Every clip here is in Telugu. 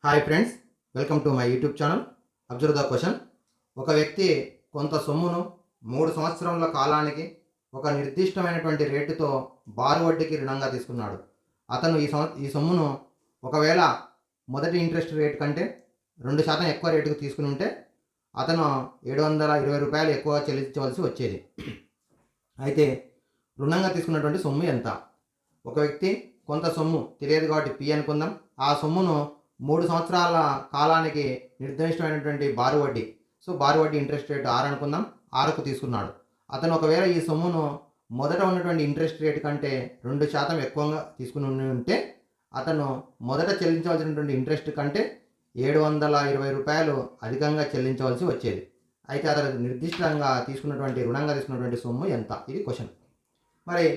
Hi friends, welcome to my YouTube channel. Observe the question. ఒక వ్యక్తి కొంత సొమ్మును 3 సంవత్సరముల కాలానికి ఒక నిర్దిష్టమైనటువంటి రేటుతో బారు వడ్డీకి రుణంగా తీసుకున్నాడు. అతను ఈ సొమ్మును ఒకవేళ మొదటి ఇంట్రెస్ట్ రేట్ కంటే 2% ఎక్కువ రేటుకు తీసుకుని ఉంటే అతను రూ. 720 ఎక్కువగా చెల్లించవలసి వచ్చేది. అయితే రుణంగా తీసుకున్నటువంటి సొమ్ము ఎంత? ఒక వ్యక్తి కొంత సొమ్ము తెలియదు కాబట్టి పి అనుకుందాం. ఆ సొమ్మును 3 సంవత్సరాల కాలానికి నిర్దిష్టమైనటువంటి బారు వడ్డీ, బారు వడ్డీ ఇంట్రెస్ట్ రేట్ 6 అనుకుందాం, 6కు తీసుకున్నాడు. అతను ఒకవేళ ఈ సొమ్మును మొదట ఉన్నటువంటి ఇంట్రెస్ట్ రేట్ కంటే 2% ఎక్కువగా తీసుకుని ఉంటే అతను మొదట చెల్లించవలసినటువంటి ఇంట్రెస్ట్ కంటే రూ. 720 అధికంగా చెల్లించవలసి వచ్చేది. అయితే అతను నిర్దిష్టంగా రుణంగా తీసుకున్నటువంటి సొమ్ము ఎంత? ఇది క్వశ్చన్. మరి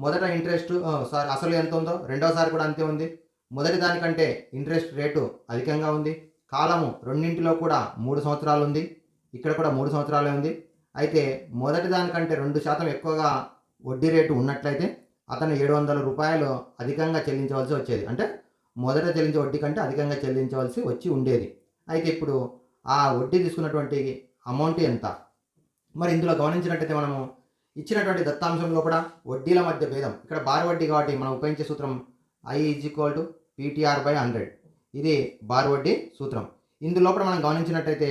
మొదట అసలు ఎంత ఉందో రెండవసారి కూడా అంతే ఉంది. మొదటి దానికంటే ఇంట్రెస్ట్ రేటు అధికంగా ఉంది. కాలము రెండింటిలో కూడా 3 సంవత్సరాలు ఉంది. ఇక్కడ కూడా 3 సంవత్సరాలే ఉంది. అయితే మొదటి దానికంటే 2% ఎక్కువగా వడ్డీ రేటు ఉన్నట్లయితే అతను రూ. 700 అధికంగా చెల్లించవలసి వచ్చేది. అంటే మొదట చెల్లించే వడ్డీ కంటే అధికంగా చెల్లించవలసి వచ్చి ఉండేది. అయితే ఇప్పుడు ఆ వడ్డీ తీసుకున్నటువంటి అమౌంట్ ఎంత? మరి ఇందులో గమనించినట్టయితే మనము ఇచ్చినటువంటి దత్తాంశంలో కూడా వడ్డీల మధ్య భేదం, ఇక్కడ బారు వడ్డీ కాబట్టి మనం ఉపయోగించే సూత్రం I = PTR/100. ఇది బారు వడ్డీ సూత్రం. ఇందులోపల మనం గమనించినట్టయితే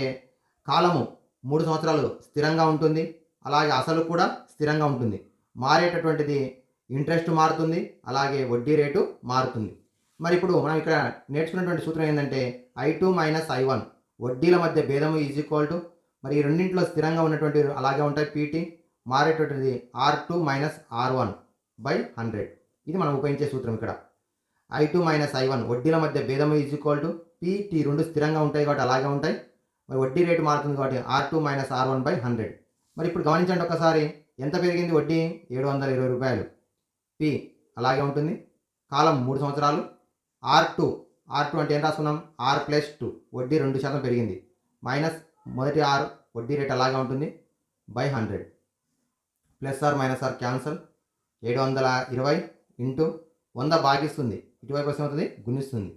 కాలము 3 సంవత్సరాలు స్థిరంగా ఉంటుంది. అలాగే అసలు కూడా స్థిరంగా ఉంటుంది. మారేటటువంటిది ఇంట్రెస్ట్ మారుతుంది, అలాగే వడ్డీ రేటు మారుతుంది. మరి ఇప్పుడు మనం ఇక్కడ నేర్చుకున్నటువంటి సూత్రం ఏంటంటే I2 - I1 వడ్డీల మధ్య భేదము = మరి ఈ రెండింటిలో స్థిరంగా ఉన్నటువంటి అలాగే ఉంటాయి PT, మారేటటువంటిది R2 - R1/100. ఇది మనం ఉపయోగించే సూత్రం. ఇక్కడ I2 - I1 వడ్డీల మధ్య భేదము PT, రెండు స్థిరంగా ఉంటాయి కాబట్టి అలాగే ఉంటాయి. మరి వడ్డీ రేటు మారుతుంది కాబట్టి R2 - R1/100. మరి ఇప్పుడు గమనించండి ఒకసారి, ఎంత పెరిగింది వడ్డీ? రూ. 720. P అలాగే ఉంటుంది. కాలం 3 సంవత్సరాలు. R2 అంటే ఏం రాసుకున్నాం? R+2 వడ్డీ 2% పెరిగింది. మైనస్ మొదటి R వడ్డీ రేటు అలాగే ఉంటుంది /100. +R cancel. 720 ఇంటూ 100 భాగిస్తుంది. ఇటువైపు వస్తే అవుతుంది గుణిస్తుంది.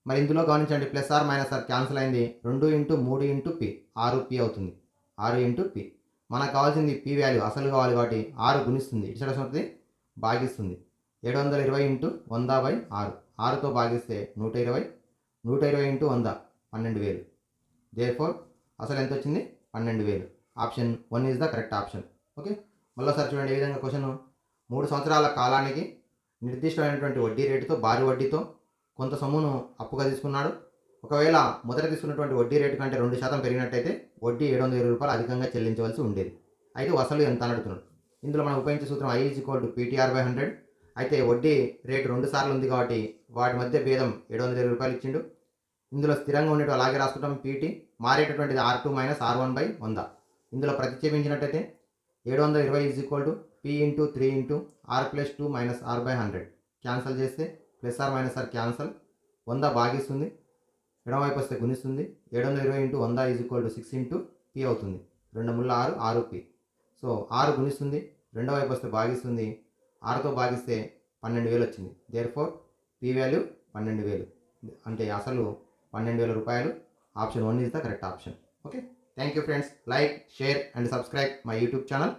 మరి ఇందులో గమనించండి, +R క్యాన్సల్ అయింది. 2 × 3 × P 6P అవుతుంది. 6 × P. మనకు కావాల్సింది P వాల్యూ అసలు కావాలి కాబట్టి 6 గుణిస్తుంది. ఇటు సైడ్ వస్తుంది భాగిస్తుంది. 720 × 100/6. 6తో భాగిస్తే 120. 120 × 100 12,000. దేర్ఫోర్ అసలు ఎంత వచ్చింది? 12,000. Option 1 is the correct option. Okay, మళ్ళీసారి చూడండి ఏ విధంగా క్వశ్చన్. 3 సంవత్సరాల కాలానికి నిర్దిష్టమైనటువంటి వడ్డీ రేటుతో భారీ వడ్డీతో కొంత సొమ్మును అప్పుగా తీసుకున్నాడు. ఒకవేళ మొదట తీసుకున్నటువంటి వడ్డీ రేటు కంటే 2% పెరిగినట్టయితే వడ్డీ రూ. 720 అధికంగా చెల్లించవలసి ఉండేది. అయితే అసలు ఎంత అని అడుగుతున్నాడు. ఇందులో మనం ఉపయోగించే సూత్రం I = PTR/100. అయితే వడ్డీ రేటు 2 సార్లు ఉంది కాబట్టి వాటి మధ్య భేదం రూ. 720 ఇచ్చిండు. ఇందులో స్థిరంగా ఉండేవి అలాగే రాసుకుంటాం PT, మారేటటువంటిది R2 - R1/100. ఇందులో ప్రతిక్షేపించినట్టయితే 720 P × 3 × R+2 - R/100. క్యాన్సల్ చేస్తే +R క్యాన్సల్. 100 భాగిస్తుంది, ఎడమవైపు వస్తే గుణిస్తుంది. 720 × 100 6 × P అవుతుంది. 2 × 6 6P. 6 గుణిస్తుంది, రెండో వైపు వస్తే భాగిస్తుంది. 6తో భాగిస్తే 12,000 వచ్చింది. Therefore P value 12,000. అంటే అసలు రూ. 12,000. Option 1 is the correct option. Okay, thank you friends. Like, share and subscribe my YouTube channel.